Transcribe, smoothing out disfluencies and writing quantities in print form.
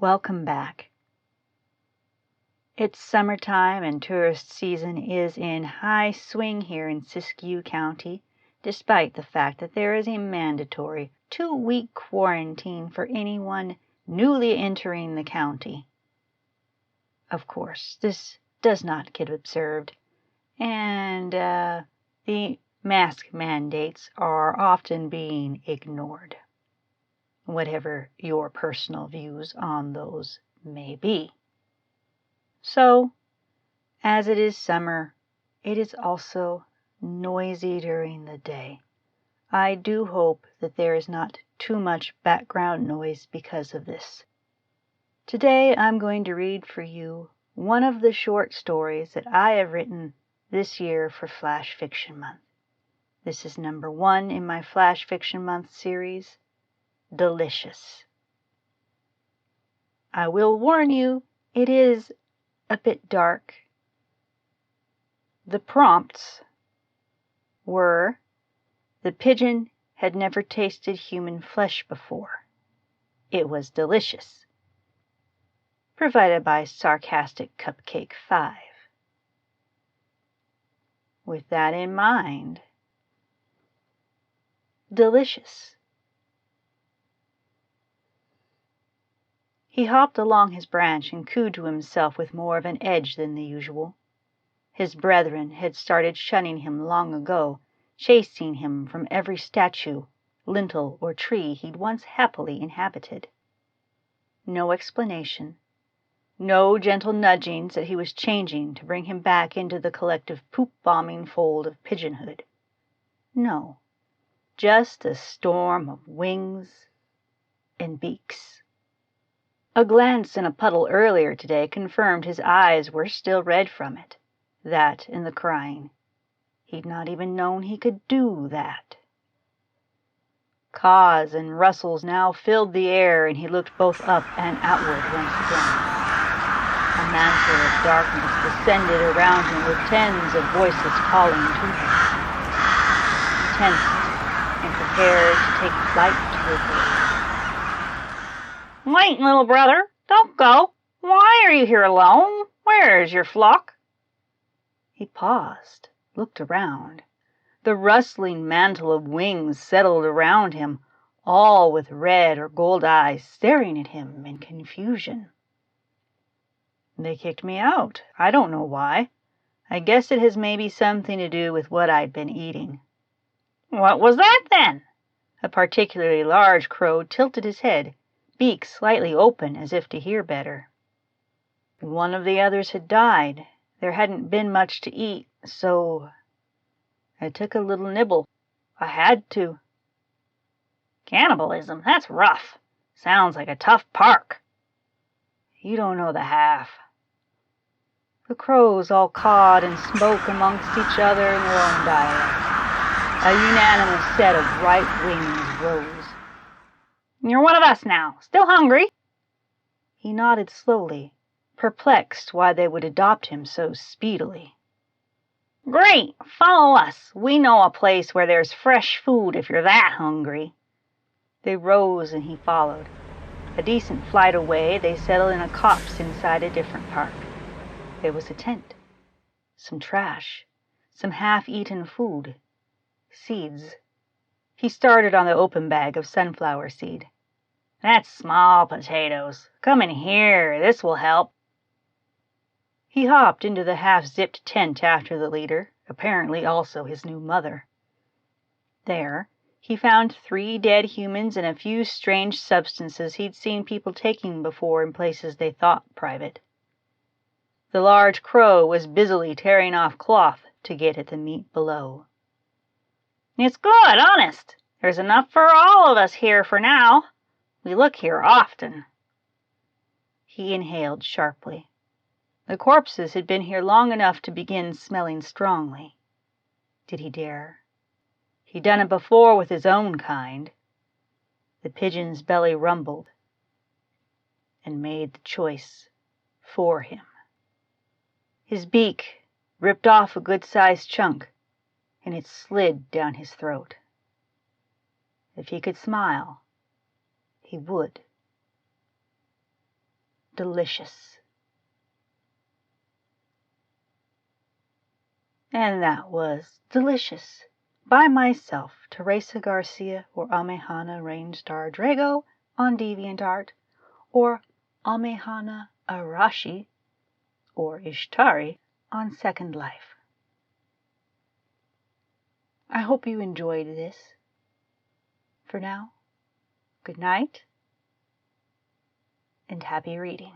Welcome back. It's summertime and tourist season is in high swing here in Siskiyou County, despite the fact that there is a mandatory 2-week quarantine for anyone newly entering the county. Of course, this does not get observed, and the mask mandates are often being ignored, whatever your personal views on those may be. So, as it is summer, it is also noisy during the day. I do hope that there is not too much background noise because of this. Today I'm going to read for you one of the short stories that I have written this year for Flash Fiction Month. This is number 1 in my Flash Fiction Month series, Delicious. I will warn you, it is a bit dark. The prompts were: the pigeon had never tasted human flesh before. It was delicious. Provided by Sarcastic Cupcake 5. With that in mind, delicious. He hopped along his branch and cooed to himself with more of an edge than the usual. His brethren had started shunning him long ago, chasing him from every statue, lintel, or tree he'd once happily inhabited. No explanation, no gentle nudgings that he was changing to bring him back into the collective poop-bombing fold of pigeonhood. No, just a storm of wings and beaks. A glance in a puddle earlier today confirmed his eyes were still red from it. That and the crying. He'd not even known he could do that. Caws and rustles now filled the air, and he looked both up and outward once again. A mantle of darkness descended around him with tens of voices calling to him. He tensed and prepared to take flight toward them. "Wait, little brother, don't go. Why are you here alone? Where's your flock?" He paused, looked around. The rustling mantle of wings settled around him, all with red or gold eyes staring at him in confusion. "They kicked me out. I don't know why. I guess it has maybe something to do with what I'd been eating." "What was that, then?" A particularly large crow tilted his head, beak slightly open as if to hear better. "One of the others had died. There hadn't been much to eat, so I took a little nibble. I had to." "Cannibalism? That's rough. Sounds like a tough park." "You don't know the half." The crows all cawed and spoke amongst each other in their own dialect. A unanimous set of bright wings rose. "You're one of us now. Still hungry?" He nodded slowly, perplexed why they would adopt him so speedily. "Great! Follow us. We know a place where there's fresh food if you're that hungry." They rose and he followed. A decent flight away, they settled in a copse inside a different park. There was a tent, some trash, some half-eaten food, seeds. He started on the open bag of sunflower seed. "That's small potatoes. Come in here. This will help." He hopped into the half-zipped tent after the leader, apparently also his new mother. There, he found 3 dead humans and a few strange substances he'd seen people taking before in places they thought private. The large crow was busily tearing off cloth to get at the meat below. "It's good, honest. There's enough for all of us here for now. We look here often." He inhaled sharply. The corpses had been here long enough to begin smelling strongly. Did he dare? He'd done it before with his own kind. The pigeon's belly rumbled and made the choice for him. His beak ripped off a good-sized chunk, and it slid down his throat. If he could smile, he would. delicious. And that was Delicious by myself, Teresa Garcia, or Amehana Rainstar Drago on DeviantArt, or Amehana Arashi, or Ishtari, on Second Life. I hope you enjoyed this. For now, good night and happy reading.